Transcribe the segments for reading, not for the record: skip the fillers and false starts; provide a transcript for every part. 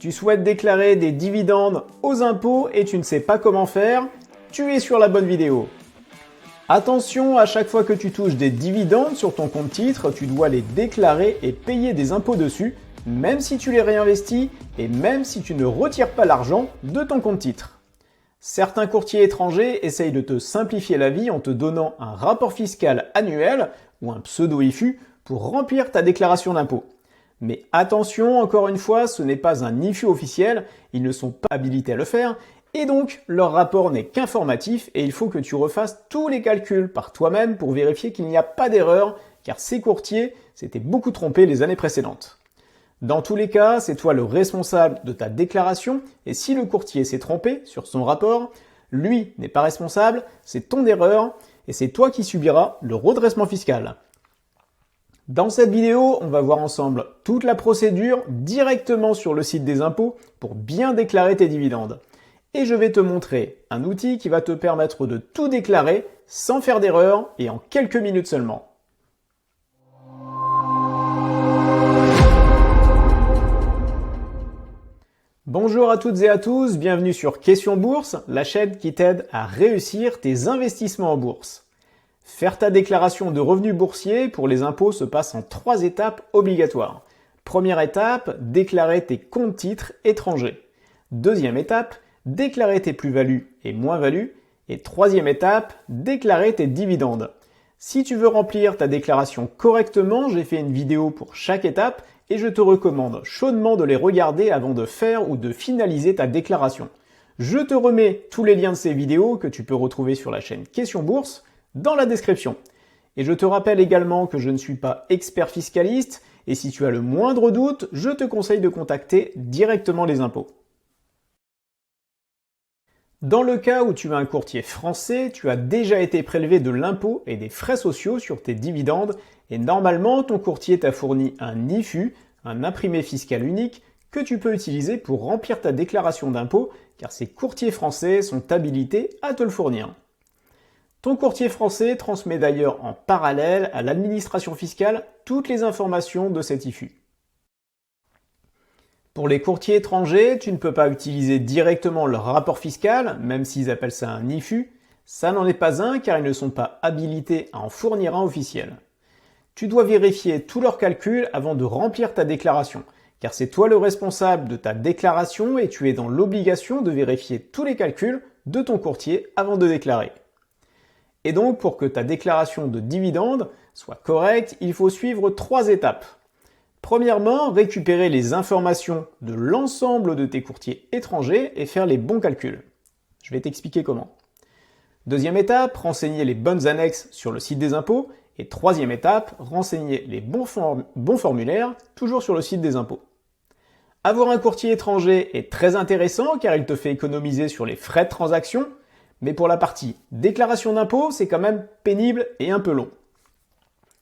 Tu souhaites déclarer des dividendes aux impôts et tu ne sais pas comment faire? Tu es sur la bonne vidéo. Attention, à chaque fois que tu touches des dividendes sur ton compte titre, tu dois les déclarer et payer des impôts dessus, même si tu les réinvestis et même si tu ne retires pas l'argent de ton compte titre. Certains courtiers étrangers essayent de te simplifier la vie en te donnant un rapport fiscal annuel ou un pseudo-IFU pour remplir ta déclaration d'impôt. Mais attention, encore une fois, ce n'est pas un IFU officiel, ils ne sont pas habilités à le faire, et donc leur rapport n'est qu'informatif et il faut que tu refasses tous les calculs par toi-même pour vérifier qu'il n'y a pas d'erreur, car ces courtiers s'étaient beaucoup trompés les années précédentes. Dans tous les cas, c'est toi le responsable de ta déclaration, et si le courtier s'est trompé sur son rapport, lui n'est pas responsable, c'est ton erreur, et c'est toi qui subiras le redressement fiscal. Dans cette vidéo, on va voir ensemble toute la procédure directement sur le site des impôts pour bien déclarer tes dividendes. Et je vais te montrer un outil qui va te permettre de tout déclarer sans faire d'erreur et en quelques minutes seulement. Bonjour à toutes et à tous, bienvenue sur Question Bourse, la chaîne qui t'aide à réussir tes investissements en bourse. Faire ta déclaration de revenus boursiers pour les impôts se passe en 3 étapes obligatoires. Première étape, déclarer tes comptes titres étrangers. Deuxième étape, déclarer tes plus-values et moins-values. Et troisième étape, déclarer tes dividendes. Si tu veux remplir ta déclaration correctement, j'ai fait une vidéo pour chaque étape et je te recommande chaudement de les regarder avant de faire ou de finaliser ta déclaration. Je te remets tous les liens de ces vidéos que tu peux retrouver sur la chaîne Question Bourse dans la description. Et je te rappelle également que je ne suis pas expert fiscaliste et si tu as le moindre doute, je te conseille de contacter directement les impôts. Dans le cas où tu as un courtier français, tu as déjà été prélevé de l'impôt et des frais sociaux sur tes dividendes et normalement ton courtier t'a fourni un IFU, un imprimé fiscal unique, que tu peux utiliser pour remplir ta déclaration d'impôt car ces courtiers français sont habilités à te le fournir. Ton courtier français transmet d'ailleurs en parallèle à l'administration fiscale toutes les informations de cet IFU. Pour les courtiers étrangers, tu ne peux pas utiliser directement leur rapport fiscal, même s'ils appellent ça un IFU. Ça n'en est pas un car ils ne sont pas habilités à en fournir un officiel. Tu dois vérifier tous leurs calculs avant de remplir ta déclaration, car c'est toi le responsable de ta déclaration et tu es dans l'obligation de vérifier tous les calculs de ton courtier avant de déclarer. Et donc, pour que ta déclaration de dividende soit correcte, il faut suivre 3 étapes. Premièrement, récupérer les informations de l'ensemble de tes courtiers étrangers et faire les bons calculs. Je vais t'expliquer comment. Deuxième étape, renseigner les bonnes annexes sur le site des impôts. Et troisième étape, renseigner les bons formulaires, toujours sur le site des impôts. Avoir un courtier étranger est très intéressant car il te fait économiser sur les frais de transaction. Mais pour la partie déclaration d'impôt, c'est quand même pénible et un peu long.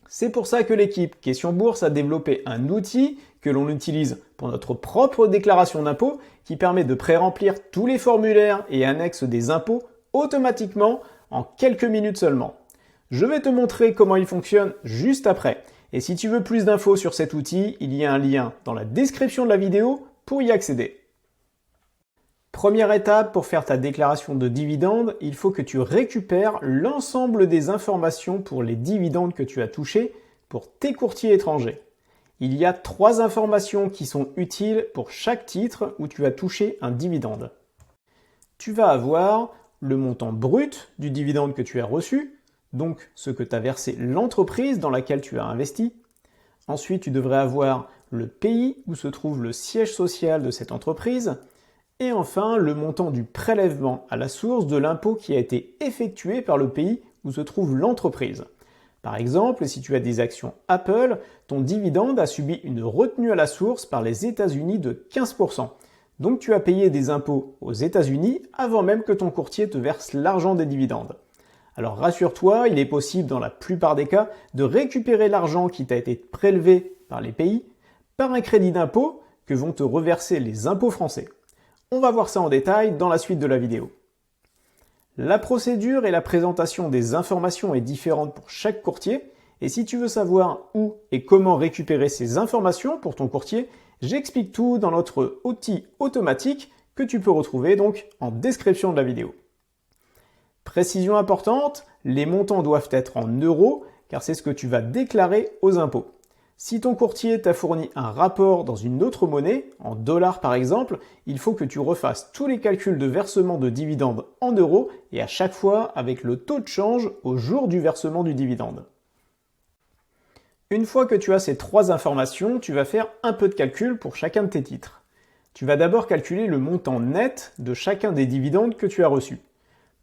C'est pour ça que l'équipe Question Bourse a développé un outil que l'on utilise pour notre propre déclaration d'impôt qui permet de pré-remplir tous les formulaires et annexes des impôts automatiquement en quelques minutes seulement. Je vais te montrer comment il fonctionne juste après. Et si tu veux plus d'infos sur cet outil, il y a un lien dans la description de la vidéo pour y accéder. Première étape, pour faire ta déclaration de dividendes, il faut que tu récupères l'ensemble des informations pour les dividendes que tu as touchés pour tes courtiers étrangers. Il y a 3 informations qui sont utiles pour chaque titre où tu as touché un dividende. Tu vas avoir le montant brut du dividende que tu as reçu, donc ce que t'a versé l'entreprise dans laquelle tu as investi. Ensuite, tu devrais avoir le pays où se trouve le siège social de cette entreprise. Et enfin, le montant du prélèvement à la source de l'impôt qui a été effectué par le pays où se trouve l'entreprise. Par exemple, si tu as des actions Apple, ton dividende a subi une retenue à la source par les États-Unis de 15%. Donc tu as payé des impôts aux États-Unis avant même que ton courtier te verse l'argent des dividendes. Alors rassure-toi, il est possible dans la plupart des cas de récupérer l'argent qui t'a été prélevé par les pays par un crédit d'impôt que vont te reverser les impôts français. On va voir ça en détail dans la suite de la vidéo. La procédure et la présentation des informations est différente pour chaque courtier et si tu veux savoir où et comment récupérer ces informations pour ton courtier, J'explique tout dans notre outil automatique que tu peux retrouver donc en description de la vidéo. Précision importante, les montants doivent être en euros car c'est ce que tu vas déclarer aux impôts. Si ton courtier t'a fourni un rapport dans une autre monnaie, en dollars par exemple, il faut que tu refasses tous les calculs de versement de dividendes en euros et à chaque fois avec le taux de change au jour du versement du dividende. Une fois que tu as ces trois informations, tu vas faire un peu de calcul pour chacun de tes titres. Tu vas d'abord calculer le montant net de chacun des dividendes que tu as reçus.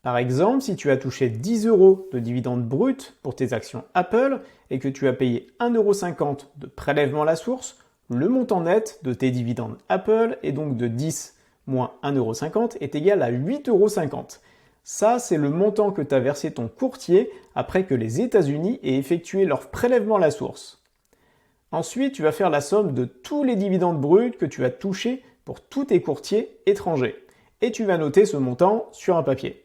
Par exemple, si tu as touché 10 € de dividendes bruts pour tes actions Apple et que tu as payé 1,50 € de prélèvement à la source, le montant net de tes dividendes Apple est donc de 10 moins 1,50 € est égal à 8,50 €. Ça, c'est le montant que t'a versé ton courtier après que les États-Unis aient effectué leur prélèvement à la source. Ensuite, tu vas faire la somme de tous les dividendes bruts que tu as touchés pour tous tes courtiers étrangers. Et tu vas noter ce montant sur un papier.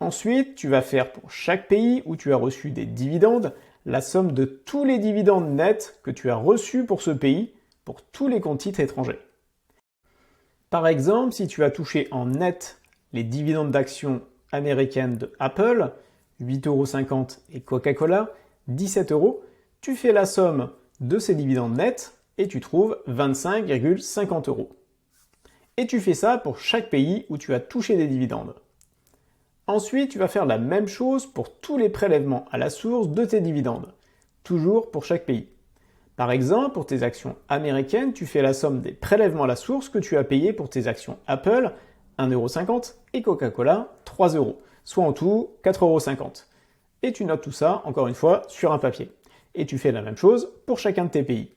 Ensuite, tu vas faire pour chaque pays où tu as reçu des dividendes la somme de tous les dividendes nets que tu as reçus pour ce pays pour tous les comptes titres étrangers. Par exemple, si tu as touché en net les dividendes d'actions américaines de Apple, 8,50 € et Coca-Cola, 17 €, tu fais la somme de ces dividendes nets et tu trouves 25,50 €. Et tu fais ça pour chaque pays où tu as touché des dividendes. Ensuite, tu vas faire la même chose pour tous les prélèvements à la source de tes dividendes, toujours pour chaque pays. Par exemple, pour tes actions américaines, tu fais la somme des prélèvements à la source que tu as payés pour tes actions Apple, 1,50 € et Coca-Cola, 3 €, soit en tout 4,50 €. Et tu notes tout ça, encore une fois, sur un papier. Et tu fais la même chose pour chacun de tes pays.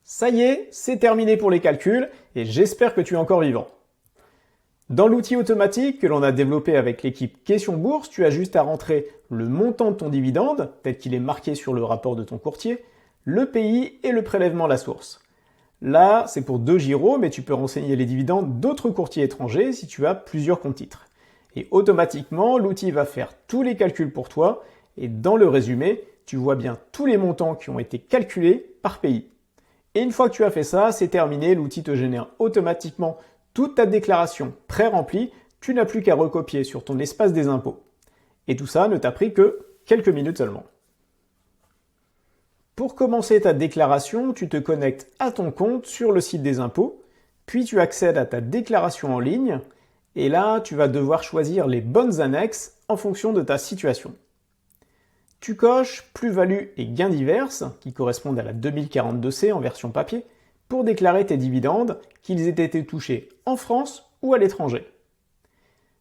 Ça y est, c'est terminé pour les calculs et j'espère que tu es encore vivant. Dans l'outil automatique que l'on a développé avec l'équipe Question Bourse, tu as juste à rentrer le montant de ton dividende, tel qu'il est marqué sur le rapport de ton courtier, le pays et le prélèvement à la source. Là, c'est pour 2 giros, mais tu peux renseigner les dividendes d'autres courtiers étrangers si tu as plusieurs comptes titres. Et automatiquement, l'outil va faire tous les calculs pour toi, et dans le résumé, tu vois bien tous les montants qui ont été calculés par pays. Et une fois que tu as fait ça, c'est terminé, l'outil te génère automatiquement toute ta déclaration pré-remplie, tu n'as plus qu'à recopier sur ton espace des impôts. Et tout ça ne t'a pris que quelques minutes seulement. Pour commencer ta déclaration, tu te connectes à ton compte sur le site des impôts, puis tu accèdes à ta déclaration en ligne, et là, tu vas devoir choisir les bonnes annexes en fonction de ta situation. Tu coches plus-value et gains divers, qui correspondent à la 2042C en version papier, pour déclarer tes dividendes, qu'ils aient été touchés en France ou à l'étranger.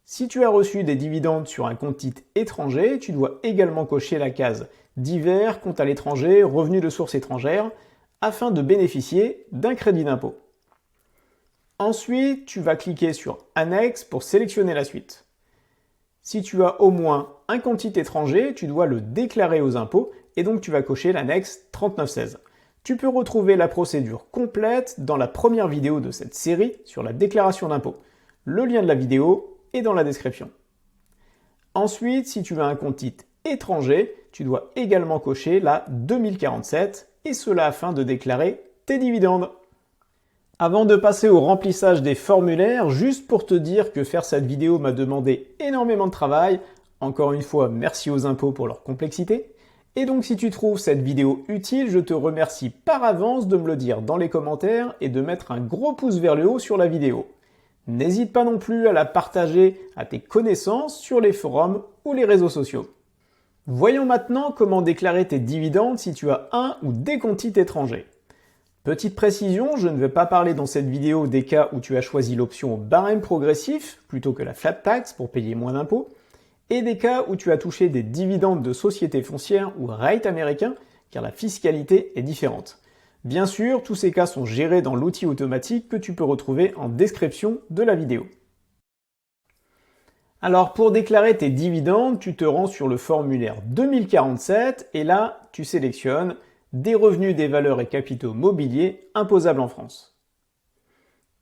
Si tu as reçu des dividendes sur un compte titre étranger, tu dois également cocher la case divers, compte à l'étranger, revenus de source étrangère, afin de bénéficier d'un crédit d'impôt. Ensuite, tu vas cliquer sur Annexe pour sélectionner la suite. Si tu as au moins un compte titre étranger, tu dois le déclarer aux impôts et donc tu vas cocher l'annexe 3916. Tu peux retrouver la procédure complète dans la première vidéo de cette série sur la déclaration d'impôt. Le lien de la vidéo est dans la description. Ensuite, si tu as un compte titre étranger, tu dois également cocher la 2047 et cela afin de déclarer tes dividendes. Avant de passer au remplissage des formulaires, juste pour te dire que faire cette vidéo m'a demandé énormément de travail. Encore une fois, merci aux impôts pour leur complexité. Et donc si tu trouves cette vidéo utile, je te remercie par avance de me le dire dans les commentaires et de mettre un gros pouce vers le haut sur la vidéo. N'hésite pas non plus à la partager à tes connaissances sur les forums ou les réseaux sociaux. Voyons maintenant comment déclarer tes dividendes si tu as un ou des comptes titres étrangers. Petite précision, je ne vais pas parler dans cette vidéo des cas où tu as choisi l'option barème progressif plutôt que la flat tax pour payer moins d'impôts, et des cas où tu as touché des dividendes de sociétés foncières ou rate américain, car la fiscalité est différente. Bien sûr, tous ces cas sont gérés dans l'outil automatique que tu peux retrouver en description de la vidéo. Alors pour déclarer tes dividendes, tu te rends sur le formulaire 2047 et là, tu sélectionnes des revenus, des valeurs et capitaux mobiliers imposables en France.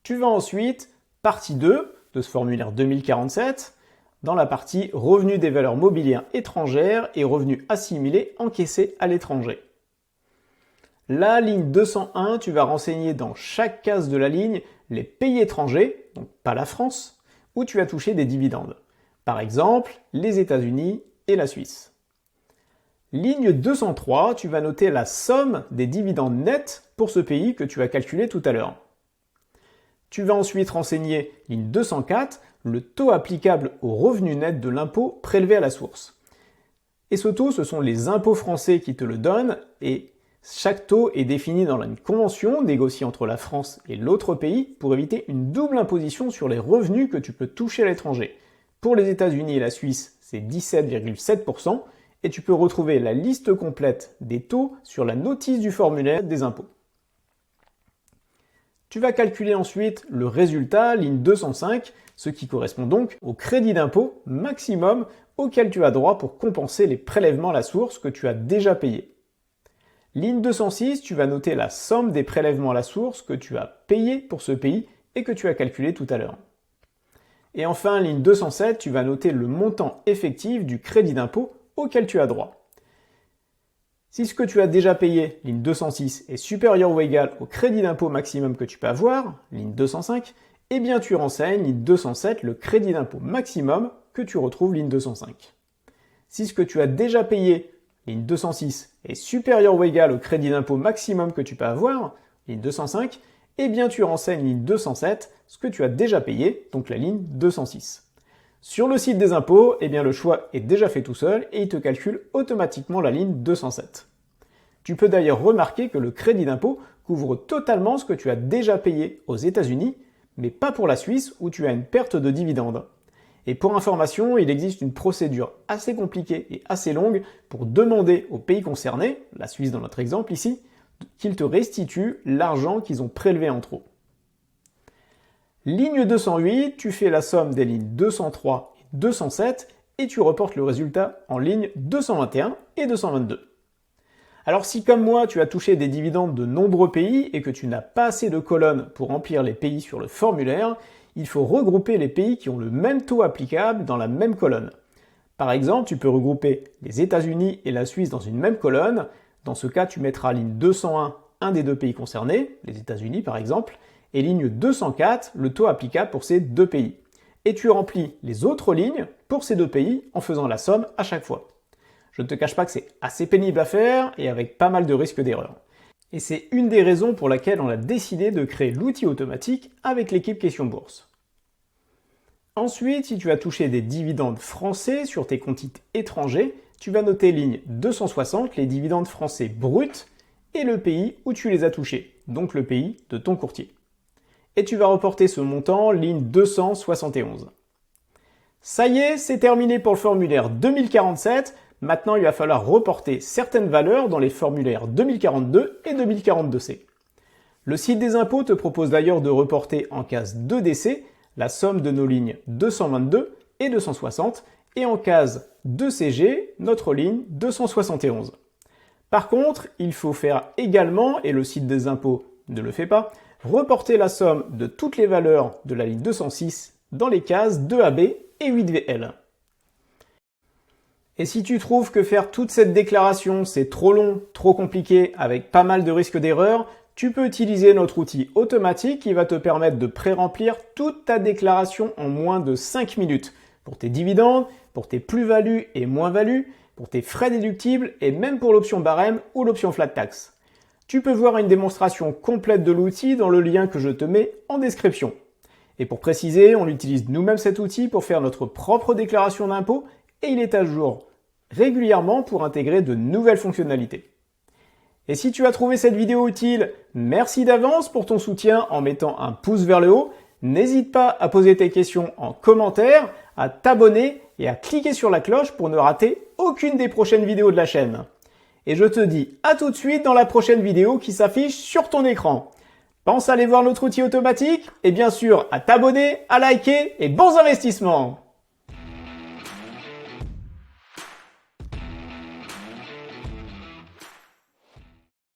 Tu vas ensuite, partie 2 de ce formulaire 2047, dans la partie revenus des valeurs mobilières étrangères et revenus assimilés encaissés à l'étranger. La ligne 201, tu vas renseigner dans chaque case de la ligne les pays étrangers, donc pas la France, où tu as touché des dividendes. Par exemple, les États-Unis et la Suisse. Ligne 203, tu vas noter la somme des dividendes nets pour ce pays que tu as calculé tout à l'heure. Tu vas ensuite renseigner, ligne 204, le taux applicable au revenu net de l'impôt prélevé à la source. Et ce taux, ce sont les impôts français qui te le donnent, et chaque taux est défini dans une convention négociée entre la France et l'autre pays pour éviter une double imposition sur les revenus que tu peux toucher à l'étranger. Pour les États-Unis et la Suisse, c'est 17,7%, et tu peux retrouver la liste complète des taux sur la notice du formulaire des impôts. Tu vas calculer ensuite le résultat, ligne 205, ce qui correspond donc au crédit d'impôt maximum auquel tu as droit pour compenser les prélèvements à la source que tu as déjà payés. Ligne 206, tu vas noter la somme des prélèvements à la source que tu as payés pour ce pays et que tu as calculé tout à l'heure. Et enfin, ligne 207, tu vas noter le montant effectif du crédit d'impôt auquel tu as droit. Si ce que tu as déjà payé, ligne 206, est supérieur ou égal au crédit d'impôt maximum que tu peux avoir, ligne 205, eh bien tu renseignes, ligne 207, le crédit d'impôt maximum que tu retrouves, ligne 205. Si ce que tu as déjà payé, ligne 206, est supérieur ou égal au crédit d'impôt maximum que tu peux avoir, ligne 205, eh bien tu renseignes, ligne 207, ce que tu as déjà payé, donc la ligne 206. Sur le site des impôts, eh bien le choix est déjà fait tout seul et il te calcule automatiquement la ligne 207. Tu peux d'ailleurs remarquer que le crédit d'impôt couvre totalement ce que tu as déjà payé aux États-Unis, mais pas pour la Suisse où tu as une perte de dividendes. Et pour information, il existe une procédure assez compliquée et assez longue pour demander aux pays concernés, la Suisse dans notre exemple ici, qu'ils te restituent l'argent qu'ils ont prélevé en trop. Ligne 208, tu fais la somme des lignes 203 et 207 et tu reportes le résultat en ligne 221 et 222. Alors si comme moi tu as touché des dividendes de nombreux pays et que tu n'as pas assez de colonnes pour remplir les pays sur le formulaire, il faut regrouper les pays qui ont le même taux applicable dans la même colonne. Par exemple, tu peux regrouper les États-Unis et la Suisse dans une même colonne. Dans ce cas, tu mettras ligne 201, un des deux pays concernés, les États-Unis par exemple, et ligne 204, le taux applicable pour ces deux pays. Et tu remplis les autres lignes pour ces deux pays en faisant la somme à chaque fois. Je ne te cache pas que c'est assez pénible à faire et avec pas mal de risques d'erreur. Et c'est une des raisons pour laquelle on a décidé de créer l'outil automatique avec l'équipe Question Bourse. Ensuite, si tu as touché des dividendes français sur tes comptes étrangers, tu vas noter ligne 260, les dividendes français bruts et le pays où tu les as touchés, donc le pays de ton courtier. Et tu vas reporter ce montant, ligne 271. Ça y est, c'est terminé pour le formulaire 2047. Maintenant, il va falloir reporter certaines valeurs dans les formulaires 2042 et 2042C. Le site des impôts te propose d'ailleurs de reporter en case 2DC la somme de nos lignes 222 et 260 et en case 2CG notre ligne 271. Par contre, il faut faire également, et le site des impôts ne le fait pas, reporter la somme de toutes les valeurs de la ligne 206 dans les cases 2AB et 8VL. Et si tu trouves que faire toute cette déclaration c'est trop long, trop compliqué, avec pas mal de risques d'erreur, tu peux utiliser notre outil automatique qui va te permettre de pré-remplir toute ta déclaration en moins de 5 minutes pour tes dividendes, pour tes plus-values et moins-values, pour tes frais déductibles et même pour l'option barème ou l'option flat tax. Tu peux voir une démonstration complète de l'outil dans le lien que je te mets en description. Et pour préciser, on utilise nous-mêmes cet outil pour faire notre propre déclaration d'impôt et il est à jour régulièrement pour intégrer de nouvelles fonctionnalités. Et si tu as trouvé cette vidéo utile, merci d'avance pour ton soutien en mettant un pouce vers le haut. N'hésite pas à poser tes questions en commentaire, à t'abonner et à cliquer sur la cloche pour ne rater aucune des prochaines vidéos de la chaîne. Et je te dis à tout de suite dans la prochaine vidéo qui s'affiche sur ton écran. Pense à aller voir notre outil automatique et bien sûr à t'abonner, à liker et bons investissements!